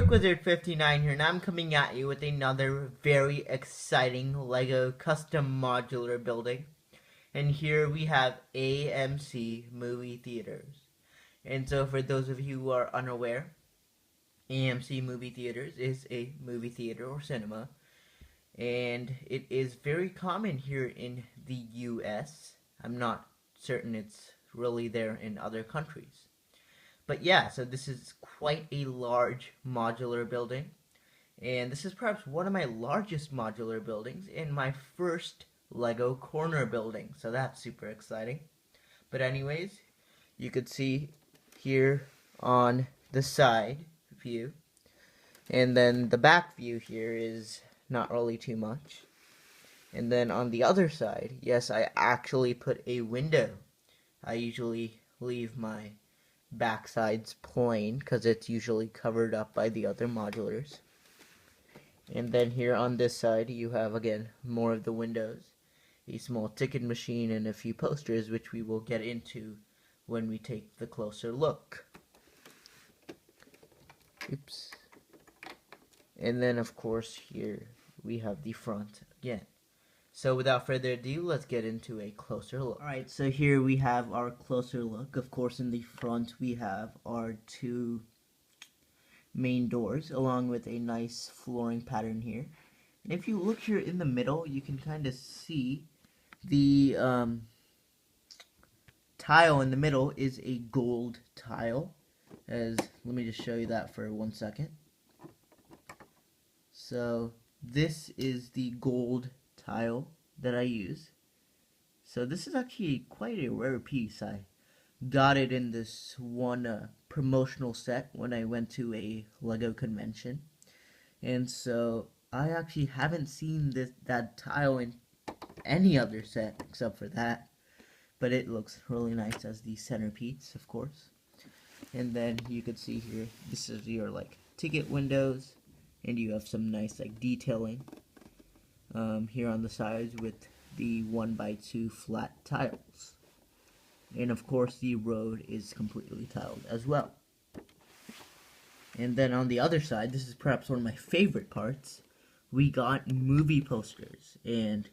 Brick Wizard 59 here, and I'm coming at you with another very exciting Lego custom modular building. And here we have AMC movie theaters. And so for those of you who are unaware, AMC movie theaters is a movie theater or cinema, and it is very common here in the US. I'm not certain it's really there in other countries. But yeah, so this is quite a large modular building. And this is perhaps one of my largest modular buildings in my first Lego corner building. So that's super exciting. But anyways, you could see here on the side view. And then the back view here is not really too much. And then on the other side, yes, I actually put a window. I usually leave my backside's plain because it's usually covered up by the other modulars. And then here on this side you have again more of the windows, a small ticket machine, and a few posters, which we will get into when we take the closer look. Oops. And then of course here we have the front again. So without further ado, let's get into a closer look. Alright, so here we have our closer look. Of course, in the front we have our two main doors, along with a nice flooring pattern here. And if you look here in the middle, you can kind of see the tile in the middle is a gold tile. Let me just show you that for 1 second. So this is the gold tile that I use. So this is actually quite a rare piece. I got it in this one promotional set when I went to a Lego convention, and so I actually haven't seen that tile in any other set except for that, but it looks really nice as the centerpiece, of course. And then you could see here, this is your like ticket windows, and you have some nice like detailing here on the sides with the 1x2 flat tiles. And of course the road is completely tiled as well. And then on the other side, this is perhaps one of my favorite parts, we got movie posters. And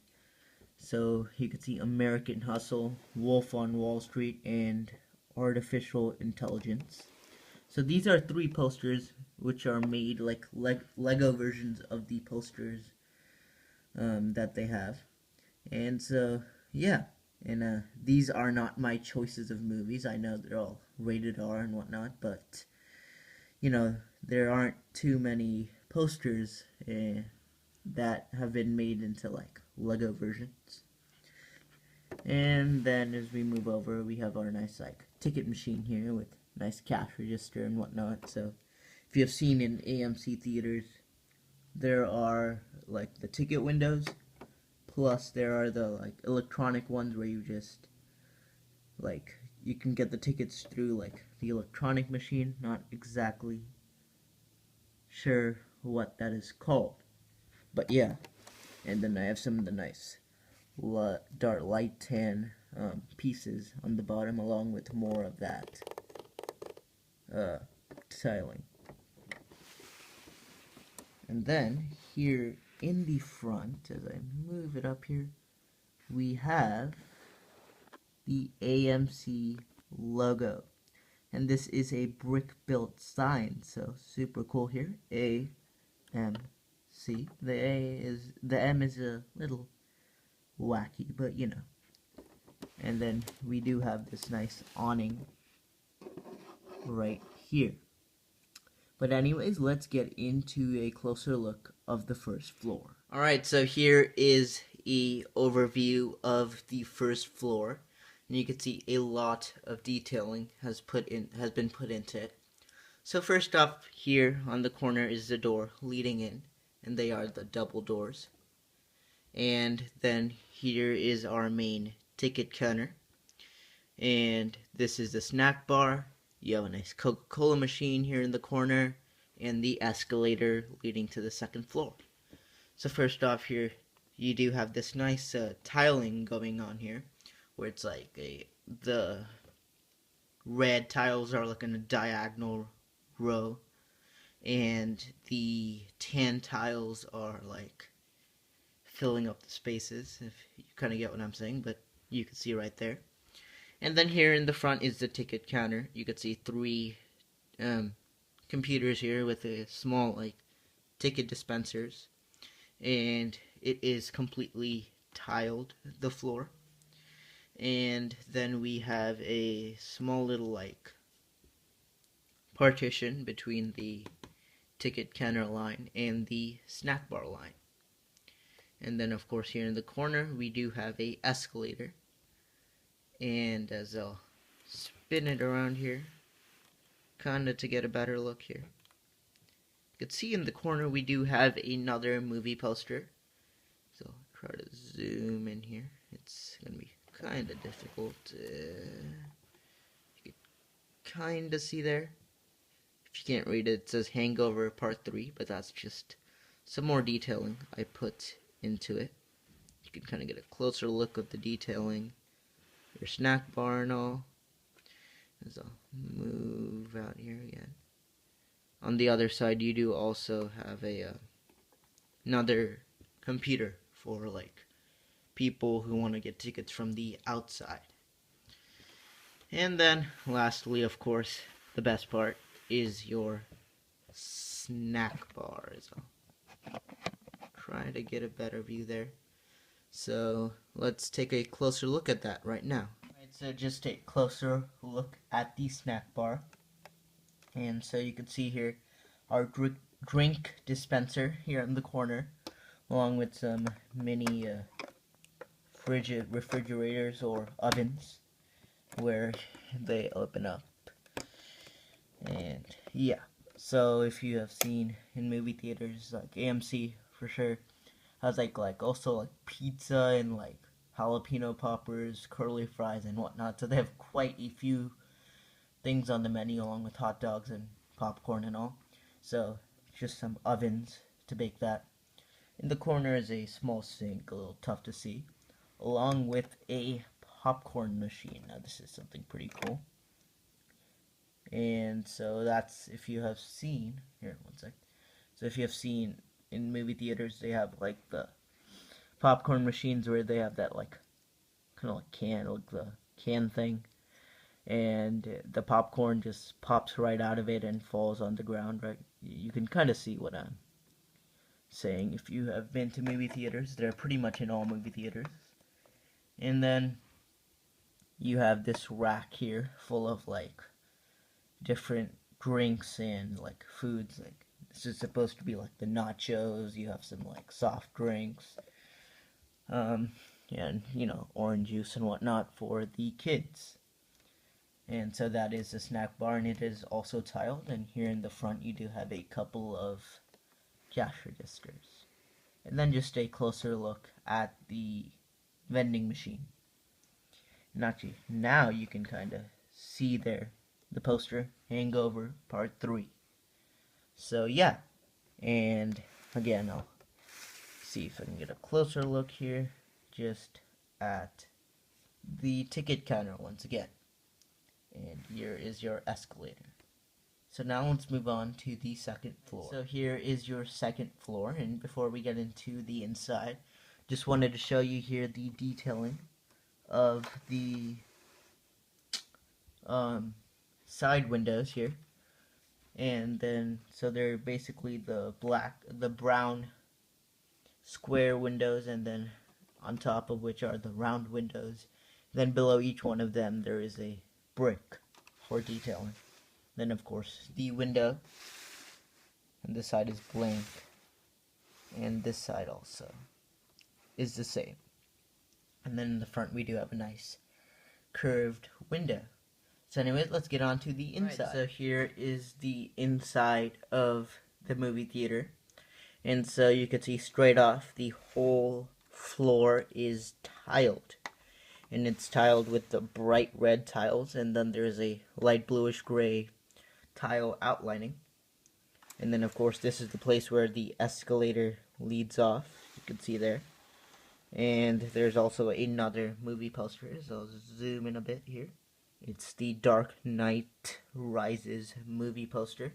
so you can see American Hustle, Wolf on Wall Street, and Artificial Intelligence. So these are 3 posters which are made like Lego versions of the posters that they have. And so yeah, and these are not my choices of movies. I know they're all rated R and whatnot, but you know, there aren't too many posters that have been made into like Lego versions. And then as we move over, we have our nice like ticket machine here with nice cash register and whatnot. So if you have seen in AMC theaters, there are like the ticket windows, plus there are the like electronic ones where you just like you can get the tickets through like the electronic machine. Not exactly sure what that is called, but yeah. And then I have some of the nice dark light tan pieces on the bottom, along with more of that tiling. And then here in the front, as I move it up here, we have the AMC logo. And this is a brick built sign, so super cool here. AMC. The M is a little wacky, but you know. And then we do have this nice awning right here. But anyways, let's get into a closer look of the first floor. Alright, so here is a overview of the first floor. And you can see a lot of detailing has been put into it. So first off, here on the corner is the door leading in, and they are the double doors. And then here is our main ticket counter. And this is the snack bar. You have a nice Coca-Cola machine here in the corner, and the escalator leading to the second floor. So first off here, you do have this nice tiling going on here, where it's like the red tiles are like in a diagonal row, and the tan tiles are like filling up the spaces, if you kind of get what I'm saying, but you can see right there. And then here in the front is the ticket counter. You can see three computers here with a small like ticket dispensers, and it is completely tiled, the floor. And then we have a small little like partition between the ticket counter line and the snack bar line. And then of course here in the corner we do have a escalator, and as I'll spin it around here kinda to get a better look here, you can see in the corner we do have another movie poster. So I'll try to zoom in here. It's gonna be kinda difficult. You can kinda see there. If you can't read it, it says Hangover Part 3, but that's just some more detailing I put into it. You can kind of get a closer look of the detailing, your snack bar and all. As I'll move out here again. On the other side, you do also have a another computer for like people who want to get tickets from the outside. And then, lastly, of course, the best part is your snack bar. So try to get a better view there. So let's take a closer look at that right now. Alright, so just a closer look at the snack bar. And so you can see here our drink dispenser here in the corner, along with some mini refrigerators or ovens where they open up. And yeah, so if you have seen in movie theaters like AMC for sure, has like also like pizza and like jalapeno poppers, curly fries and whatnot. So they have quite a few things on the menu, along with hot dogs and popcorn and all. So just some ovens to bake that. In the corner is a small sink, a little tough to see, along with a popcorn machine. Now this is something pretty cool. And so that's, if you have seen, here one sec. So if you have seen in movie theaters, they have like the popcorn machines where they have that like kind of like can, like the can thing, and the popcorn just pops right out of it and falls on the ground, right? You can kind of see what I'm saying if you have been to movie theaters. They're pretty much in all movie theaters. And then you have this rack here full of like different drinks and like foods. Like this is supposed to be like the nachos. You have some like soft drinks, and you know, orange juice and whatnot for the kids. And so that is the snack bar, and it is also tiled. And here in the front you do have a couple of cash registers. And then just a closer look at the vending machine. And actually, now you can kind of see there the poster, Hangover Part 3. So yeah, and again, I'll see if I can get a closer look here, just at the ticket counter once again. And here is your escalator. So now let's move on to the second floor. So here is your second floor, and before we get into the inside, just wanted to show you here the detailing of the side windows here. And then, so they're basically the brown square windows, and then on top of which are the round windows. Then below each one of them there is a brick for detailing. Then of course the window, and this side is blank, and this side also is the same. And then in the front we do have a nice curved window. So anyways, let's get on to the inside. Right, so here is the inside of the movie theater. And so you can see straight off the whole floor is tiled. And it's tiled with the bright red tiles, and then there's a light bluish gray tile outlining. And then of course this is the place where the escalator leads off, you can see there. And there's also another movie poster, so I'll zoom in a bit here. It's the Dark Knight Rises movie poster.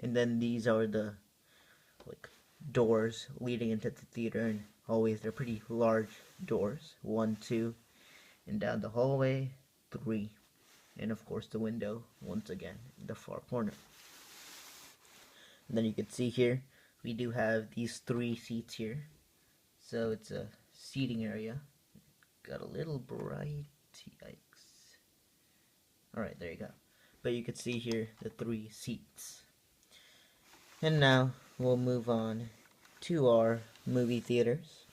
and then these are the like doors leading into the theater, and always they're pretty large doors. 1, 2, and down the hallway 3, and of course the window once again in the far corner. And then you can see here we do have these 3 seats here, so it's a seating area. Got a little bright, yikes. Alright, there you go. But you can see here the 3 seats. And now we'll move on to our movie theaters.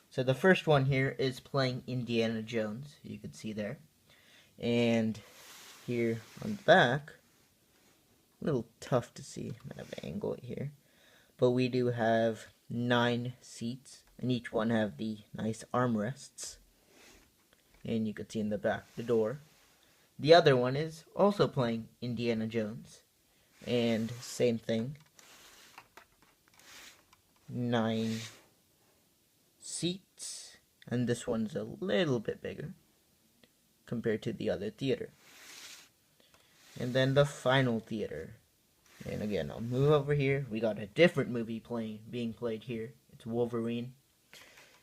So the first one here is playing Indiana Jones, you can see there. And here on the back, a little tough to see, I'm gonna have to angle it here. But we do have 9 seats, and each one have the nice armrests. And you can see in the back the door. The other one is also playing Indiana Jones, and same thing. 9 seats, and this one's a little bit bigger compared to the other theater. And then the final theater, and again I'll move over here. We got a different movie being played here. It's Wolverine,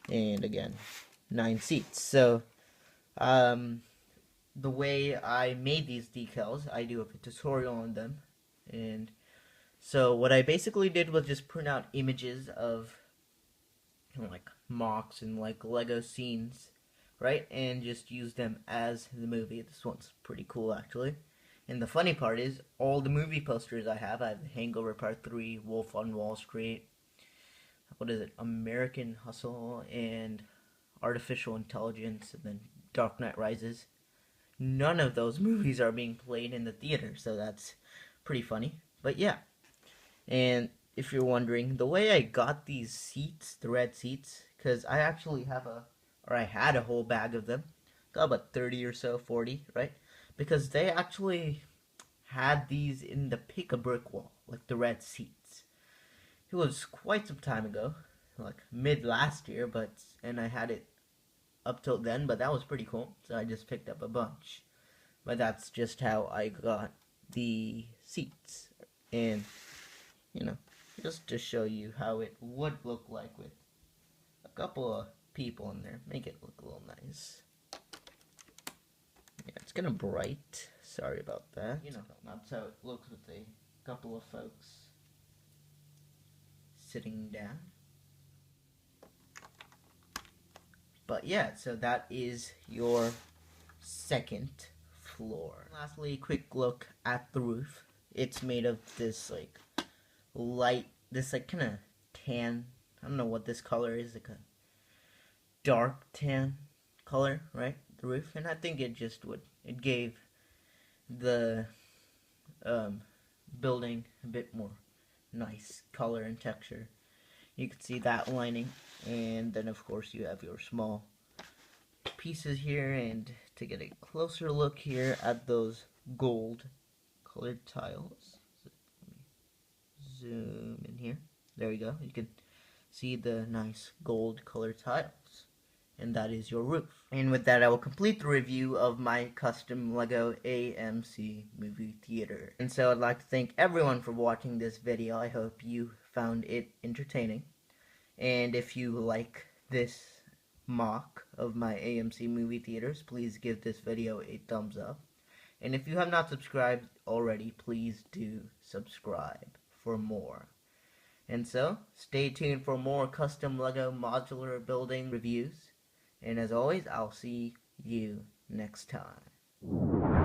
and again 9 seats. So the way I made these decals, I do have a tutorial on them, and so what I basically did was just print out images of like mocks and like Lego scenes, right, and just use them as the movie. This one's pretty cool actually. And the funny part is, all the movie posters I have Hangover Part 3, Wolf on Wall Street, what is it, American Hustle, and Artificial Intelligence, and then Dark Knight Rises. None of those movies are being played in the theater, so that's pretty funny. But yeah, and if you're wondering, the way I got these seats, the red seats, because I actually I had a whole bag of them, got about 30 or so, 40, right? Because they actually had these in the Pick-a-Brick wall, like the red seats. It was quite some time ago, like mid last year, and I had it up till then, but that was pretty cool, so I just picked up a bunch. But that's just how I got the seats, and you know, just to show you how it would look like with a couple of people in there, make it look a little nice. Yeah, it's kind of bright, sorry about that. You know, that's how it looks with a couple of folks sitting down. But yeah, so that is your second floor. Lastly, quick look at the roof. It's made of this like light, this like kind of tan, I don't know what this color is, like a dark tan color, right? The roof, and I think it gave the building a bit more nice color and texture. You can see that lining, and then of course you have your small pieces here, and to get a closer look here at those gold colored tiles, so let me zoom in here, there you go, you can see the nice gold colored tiles, and that is your roof. And with that, I will complete the review of my custom Lego AMC movie theater. And so I'd like to thank everyone for watching this video. I hope you found it entertaining. And if you like this mock of my AMC movie theaters, please give this video a thumbs up. And if you have not subscribed already, please do subscribe for more. And so, stay tuned for more custom Lego modular building reviews. And as always, I'll see you next time.